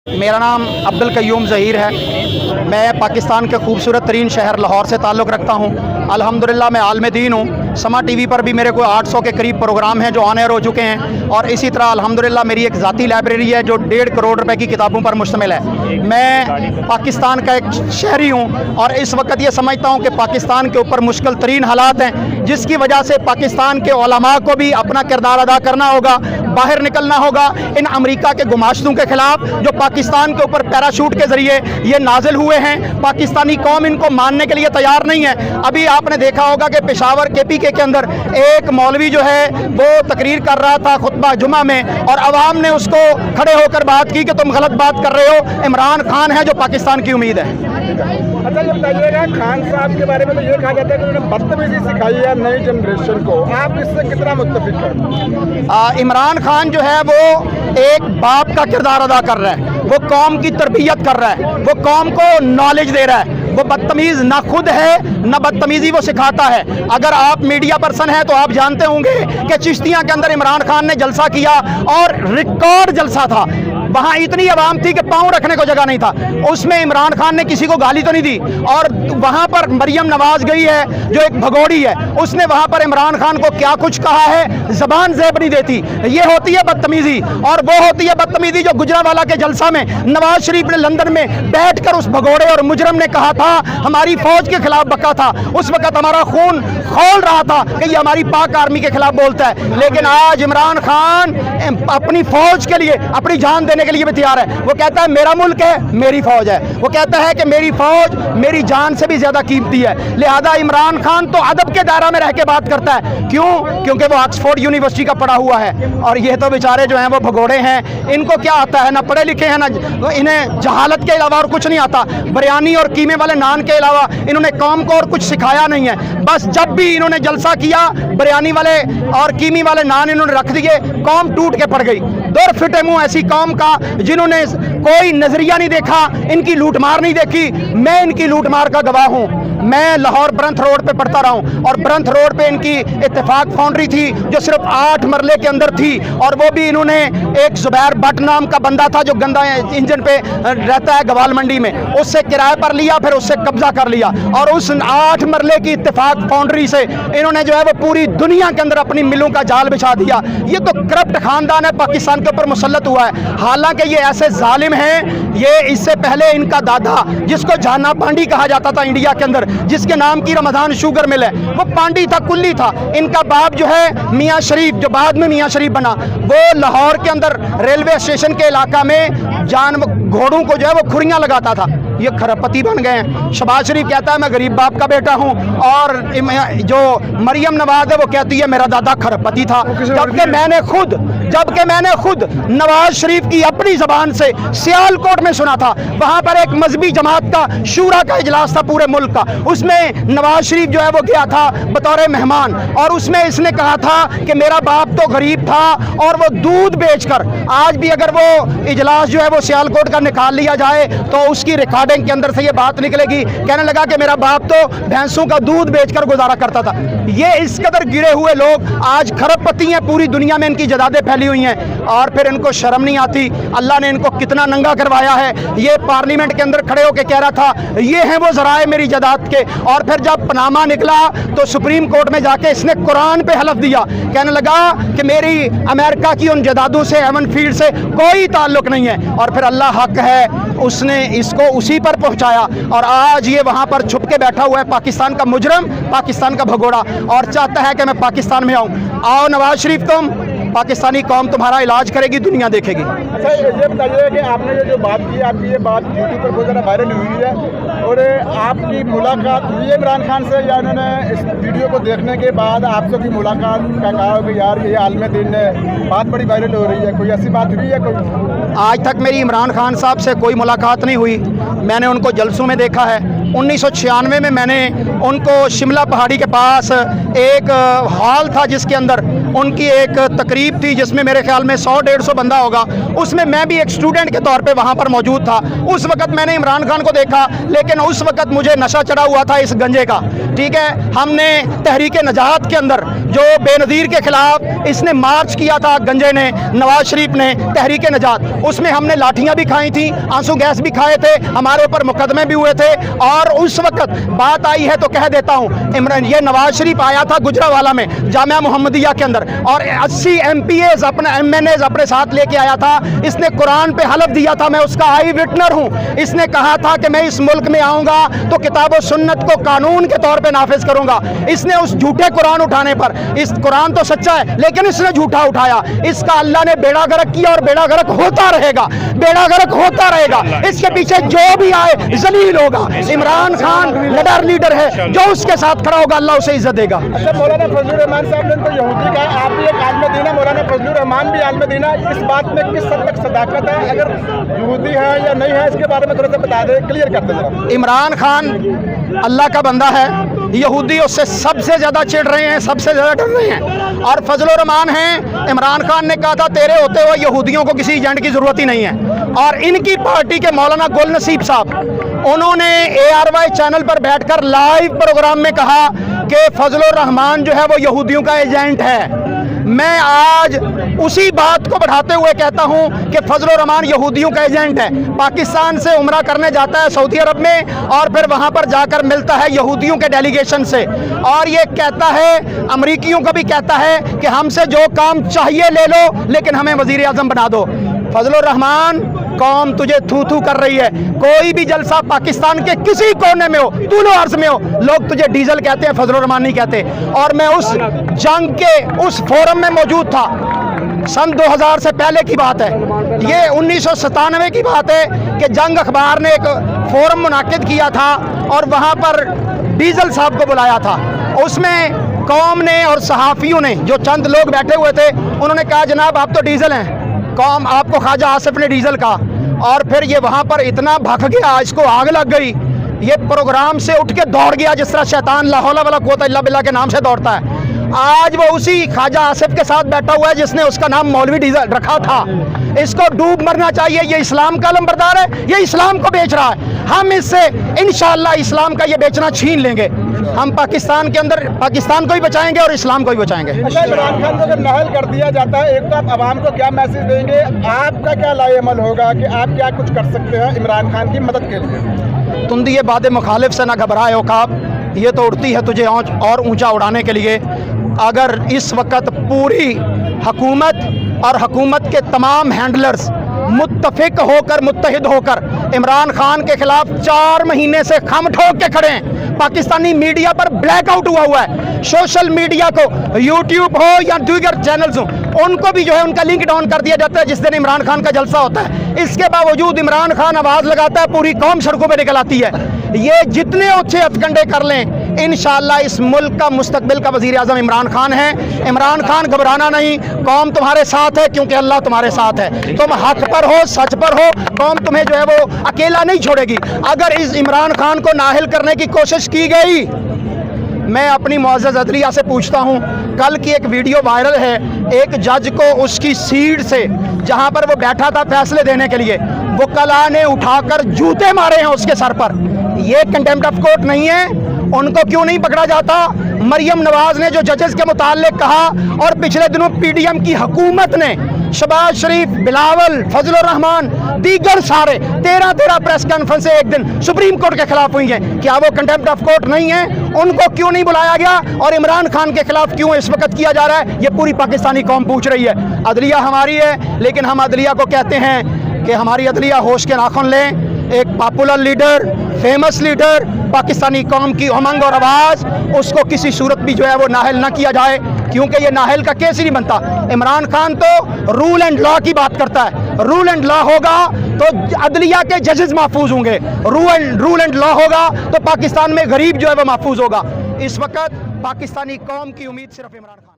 मेरा नाम अब्दुल कय्यूम ज़हीर है। मैं पाकिस्तान के खूबसूरत तरीन शहर लाहौर से ताल्लुक़ रखता हूँ। अल्हम्दुलिल्लाह मैं आलम दीन हूँ। समा टीवी पर भी मेरे को 800 के करीब प्रोग्राम हैं जो ऑन एयर हो चुके हैं, और इसी तरह अल्हम्दुलिल्लाह मेरी एक ज़ाती लाइब्रेरी है जो 1.5 करोड़ रुपए की किताबों पर मुश्तमिल है। मैं पाकिस्तान का एक शहरी हूँ और इस वक्त ये समझता हूँ कि पाकिस्तान के ऊपर मुश्किल तरीन हालात हैं, जिसकी वजह से पाकिस्तान के उलमा को भी अपना किरदार अदा करना होगा, बाहर निकलना होगा इन अमेरिका के गुमाश्तों के खिलाफ जो पाकिस्तान के ऊपर पैराशूट के ज़रिए ये नाजिल हुए हैं। पाकिस्तानी कौम इनको मानने के लिए तैयार नहीं है। अभी आपने देखा होगा कि पेशावर KPK के अंदर एक मौलवी जो है वो तकरीर कर रहा था खुतबा जुमा में, और अवाम ने उसको खड़े होकर बात की कि तुम गलत बात कर रहे हो, इमरान खान है जो पाकिस्तान की उम्मीद है। अच्छा ये बताइएगा, खान साहब के बारे में तो ये कहा जाता है कि उन्होंने बदतमीजी सिखाई है नई जनरेशन को, आप इससे कितना मुत्तफिक हैं? इमरान खान जो है वो एक बाप का किरदार अदा कर रहा है, वो कौम की तरबियत कर रहा है, वो कौम को नॉलेज दे रहा है। वो बदतमीज़ ना खुद है ना बदतमीज़ी वो सिखाता है। अगर आप मीडिया पर्सन हैं तो आप जानते होंगे कि चिश्तियाँ के अंदर इमरान खान ने जलसा किया और रिकॉर्ड जलसा था। वहाँ इतनी आवाम थी कि पाँव रखने को जगह नहीं था। उसमें इमरान खान ने किसी को गाली तो नहीं दी। और वहाँ पर मरियम नवाज गई है जो एक भगोड़ी है, उसने वहाँ पर इमरान खान को क्या कुछ कहा है, ज़बान ज़ेब नहीं देती। ये होती है बदतमीज़ी। और वो होती है बदतमीज़ी जो गुजरांवाला के जलसा में नवाज शरीफ ने लंदन में बैठकर उस भगोड़े और मुजरम ने कहा था, हमारी फौज के खिलाफ बका था। उस वक्त हमारा खून खौल रहा था कि ये हमारी पाक आर्मी के खिलाफ बोलता है। लेकिन आज इमरान खान अपनी फौज के लिए अपनी जान देने के लिए भी तैयार है। वो कहता है मेरा मुल्क है, मेरी फौज है। वो कहता है कि मेरी फौज मेरी जान से भी ज्यादा कीमती है। लिहाजा इमरान खान तो अदब के दायरा में रह के बात करता है। क्यों? क्योंकि वो ऑक्सफोर्ड यूनिवर्सिटी का पढ़ा हुआ है, और ये तो बेचारे जो हैं वो भगोड़े हैं। इनको क्या आता है? ना पढ़े लिखे हैं, ना इन्हें जहालत के अलावा और कुछ नहीं आता। बिरयानी और कीमे वाले नान के अलावा इन्होंने कौम को और कुछ सिखाया नहीं है। बस जब भी इन्होंने जलसा किया, बिरयानी वाले और कीमी वाले नान इन्होंने रख दिए, कौम टूट के पड़ गई। दौर फिटे मुंह ऐसी कौम का जिन्होंने कोई नजरिया नहीं देखा, इनकी लूटमार नहीं देखी। मैं इनकी लूटमार का गवाह हूँ। मैं लाहौर ब्रंथ रोड पे पढ़ता रहा हूँ, और ब्रंथ रोड पे इनकी इत्तेफाक फाउंड्री थी जो सिर्फ 8 मरले के अंदर थी, और वो भी इन्होंने एक जुबैर भट्ट नाम का बंदा था जो गंदा इंजन पे रहता है गवाल मंडी में, उससे किराए पर लिया, फिर उससे कब्जा कर लिया, और उस 8 मरले की इत्तेफाक फाउंड्री से इन्होंने जो है वो पूरी दुनिया के अंदर अपनी मिलों का जाल बिछा दिया। ये तो करप्ट खानदान है, पाकिस्तान के ऊपर मुसल्लत हुआ है। हालांकि ये ऐसे जालिम हैं, ये इससे पहले इनका दादा जिसको जाना पांडी कहा जाता था इंडिया के अंदर, जिसके नाम की रमजान शुगर मिल है, वो पांडी था, कुल्ली था। इनका बाप जो है मियाँ शरीफ, जो बाद में मियाँ शरीफ बना, वो लाहौर के अंदर रेलवे स्टेशन के इलाका में घोड़ों को जो है वो खुरियाँ लगाता था। ये खरबपति बन गए हैं। शहबाज शरीफ कहता है मैं गरीब बाप का बेटा हूँ, और जो मरियम नवाज है वो कहती है मेरा दादा खरबपति था। जबकि मैंने खुद नवाज शरीफ की अपनी ज़बान से सियालकोट में सुना था। वहाँ पर एक मजहबी जमात का शूरा का इजलास था पूरे मुल्क का, उसमें नवाज शरीफ जो है वो गया था बतौर मेहमान, और उसमें इसने कहा था कि मेरा बाप तो गरीब था और वो दूध बेचकर, आज भी अगर वो इजलास जो है वो सियालकोट का निकाल लिया जाए तो उसकी रिकॉर्डिंग के अंदर से ये बात निकलेगी। कहने लगा कि मेरा बाप तो भैंसों का दूध बेचकर गुजारा करता था। ये इस कदर गिरे हुए लोग आज खरबपति हैं, पूरी दुनिया में इनकी जदादें फैली हुई हैं, और फिर इनको शर्म नहीं आती। अल्लाह ने इनको कितना नंगा करवाया है। ये पार्लियामेंट के अंदर खड़े होकर कह रहा था ये हैं वो ज़राए मेरी जदाद के, और फिर जब पनामा निकला तो सुप्रीम कोर्ट में जाके इसने कुरान पे हलफ दिया। कहने लगा कि मेरी अमेरिका की उन जदादों से, एवन फील्ड से कोई ताल्लुक नहीं है। और फिर अल्लाह हक है, उसने इसको उसी पर पहुंचाया, और आज ये वहां पर छुप के बैठा हुआ है, पाकिस्तान का मुजरम, पाकिस्तान का भगोड़ा, और चाहता है कि मैं पाकिस्तान में आऊं। आओ नवाज शरीफ, तुम पाकिस्तानी कौम तुम्हारा इलाज करेगी, दुनिया देखेगी। अच्छा ये बताइए कि आपने ये जो बात की, आपकी ये बात यूट्यूब पर बहुत ज़्यादा वायरल हुई है, और आपकी मुलाकात हुई है इमरान खान से, या उन्होंने इस वीडियो को देखने के बाद आपसे भी मुलाकात का कहा कि यार ये आलम दीन ने बात बड़ी वायरल हो रही है, कोई ऐसी बात हुई है? कोई आज तक मेरी इमरान खान साहब से कोई मुलाकात नहीं हुई। मैंने उनको जलसों में देखा है। 1996 में मैंने उनको शिमला पहाड़ी के पास एक हॉल था जिसके अंदर उनकी एक तकरीब थी जिसमें मेरे ख्याल में 100-150 बंदा होगा, उसमें मैं भी एक स्टूडेंट के तौर पे वहाँ पर मौजूद था। उस वक्त मैंने इमरान खान को देखा, लेकिन उस वक्त मुझे नशा चढ़ा हुआ था इस गंजे का, ठीक है। हमने तहरीक नजात के अंदर जो बेनज़ीर के खिलाफ इसने मार्च किया था गंजे ने, नवाज शरीफ ने, तहरीक नजात, उसमें हमने लाठियाँ भी खाई थी, आंसू गैस भी खाए थे, हमारे ऊपर मुकदमे भी हुए थे। और उस वक्त बात आई है तो कह देता हूँ, इमरान ये नवाज शरीफ आया था गुजरावाला में जामिया मोहम्मदिया के अंदर और 80 MPAs अपने MNAs अपने साथ लेके आया था। इसने कुरान पे हलफ दिया था, मैं उसका आई विटनर हूँ। इसने कहा था कि मैं इस मुल्क में आऊँगा तो किताब और सुन्नत को कानून के तौर पे नाफिज करूँगा। इसने उस झूठे कुरान उठाने पर, इस कुरान तो सच्चा है लेकिन इसने झूठा उठाया, इसका अल्लाह ने बेड़ा गर्क किया और बेड़ा गर्क होता रहेगा, बेड़ा गर्क होता रहेगा। इसके पीछे जो भी आए जलील होगा। इमरान खान लीडर है, जो उसके साथ खड़ा होगा अल्लाह उसे इज्जत देगा। अच्छा, मौलाना फजलुर रहमान साहब ने उनको यहूदी कहा, आप भी एक आलम दीन है, मौलाना फजलुर रहमान भी आलम दीन है, इस बात में किस हद तक सदाकत है? अगर यहूदी है या नहीं है इसके बारे में थोड़ा सा बता दें, क्लियर कर दें जरा। इमरान खान अल्लाह का बंदा है, यहूदी उससे सबसे ज़्यादा चिढ़ रहे हैं, सबसे ज़्यादा डर रहे हैं। और फजलुर रहमान हैं, इमरान खान ने कहा था तेरे होते हुए यहूदियों को किसी एजेंट की ज़रूरत ही नहीं है। और इनकी पार्टी के मौलाना गुल नसीब साहब, उन्होंने ARY चैनल पर बैठकर लाइव प्रोग्राम में कहा कि फजलुर रहमान जो है वो यहूदियों का एजेंट है। मैं आज उसी बात को बढ़ाते हुए कहता हूं कि फजलुर रहमान यहूदियों का एजेंट है। पाकिस्तान से उम्रा करने जाता है सऊदी अरब में और फिर वहां पर जाकर मिलता है यहूदियों के डेलीगेशन से, और ये कहता है, अमरीकियों को भी कहता है कि हमसे जो काम चाहिए ले लो लेकिन हमें वजीर आजम बना दो। फजलुर रहमान, कौम तुझे थू थू कर रही है। कोई भी जलसा पाकिस्तान के किसी कोने में हो, तूलो अर्ज में हो, लोग तुझे डीजल कहते हैं, फजलुर रहमान नहीं कहते। और मैं उस जंग के उस फोरम में मौजूद था, सन 2000 से पहले की बात है, ये 1997 की बात है कि जंग अखबार ने एक फोरम मुनाकिद किया था और वहाँ पर डीजल साहब को बुलाया था। उसमें कौम ने और सहाफ़ियों ने, जो चंद लोग बैठे हुए थे, उन्होंने कहा जनाब आप तो डीजल हैं, कौम आपको ख्वाजा आसिफ ने डीजल कहा। और फिर ये वहाँ पर इतना भग गया, इसको आग लग गई, ये प्रोग्राम से उठ के दौड़ गया जिस तरह शैतान ला हौला वला कुव्वता इल्ला बिल्लाह के नाम से दौड़ता है। आज वो उसी ख्वाजा आसिफ के साथ बैठा हुआ है जिसने उसका नाम मौलवी डीजल रखा था। इसको डूब मरना चाहिए, ये इस्लाम का अलमबरदार है, ये इस्लाम को बेच रहा है। हम इससे इंशाअल्लाह इस्लाम का ये बेचना छीन लेंगे। हम पाकिस्तान के अंदर पाकिस्तान को ही बचाएंगे और इस्लाम को भी बचाएंगे। अच्छा, इमरान खान को अगर नाअहल कर दिया जाता है, एक तो आप आवाम को क्या मैसेज देंगे, आपका क्या लाएअमल होगा कि आप क्या कुछ कर सकते हैं इमरान खान की मदद के लिए? तुम दिए बाद मुखालिफ से ना घबराए औकाब, ये तो उड़ती है तुझे और ऊंचा उड़ाने के लिए। अगर इस वक्त पूरी हुकूमत और हुकूमत के तमाम हैंडलर्स मुत्तफिक होकर, मुत्तहिद होकर इमरान खान के खिलाफ 4 महीने से खम ठोक के खड़े हैं। पाकिस्तानी मीडिया पर ब्लैकआउट हुआ है, सोशल मीडिया को, यूट्यूब हो या दीगर चैनल्स हो, उनको भी जो है उनका लिंक डाउन कर दिया जाता है जिस दिन इमरान खान का जलसा होता है। इसके बावजूद इमरान खान आवाज़ लगाता है, पूरी कौम सड़कों पर निकल आती है। ये जितने अच्छे हथकंडे कर लें, इंशाअल्लाह इस मुल्क का मुस्तकबिल का वज़ीर आज़म इमरान खान है। इमरान खान घबराना नहीं, कौम तुम्हारे साथ है क्योंकि अल्लाह तुम्हारे साथ है। तुम हक पर हो, सच पर हो, कौम तुम्हें जो है वो अकेला नहीं छोड़ेगी। अगर इस इमरान खान को नाअहल करने की कोशिश की गई, मैं अपनी मुअज़्ज़ज़ अदलिया से पूछता हूँ, कल की एक वीडियो वायरल है, एक जज को उसकी सीट से जहाँ पर वो बैठा था फैसले देने के लिए, वकला ने उठाकर जूते मारे हैं उसके सर पर। ये कंटेम्प्ट ऑफ कोर्ट नहीं है? उनको क्यों नहीं पकड़ा जाता? मरियम नवाज ने जो जजेस के मुताल्लिक कहा, और पिछले दिनों PDM की हुकूमत ने शहबाज शरीफ, बिलावल, फजलुर रहमान, दीगर सारे 13 प्रेस कॉन्फ्रेंस एक दिन सुप्रीम कोर्ट के खिलाफ हुई हैं। क्या वो कंटेम्प्ट ऑफ कोर्ट नहीं है? उनको क्यों नहीं बुलाया गया? और इमरान खान के खिलाफ क्यों इस वक्त किया जा रहा है? ये पूरी पाकिस्तानी कौम पूछ रही है। अदलिया हमारी है, लेकिन हम अदलिया को कहते हैं कि हमारी अदलिया होश के नाखुन लें। एक popular leader, famous leader, Pakistani कौम की उमंग और आवाज़, उसको किसी सूरत भी जो है वो नाअहल ना किया जाए, क्योंकि ये नाअहल का केस ही नहीं बनता। इमरान खान तो रूल एंड लॉ की बात करता है। रूल एंड लॉ होगा तो अदलिया के जजेस महफूज होंगे, रूल एंड लॉ होगा तो पाकिस्तान में गरीब जो है वो महफूज होगा। इस वक्त पाकिस्तानी कौम की उम्मीद सिर्फ इमरान खान।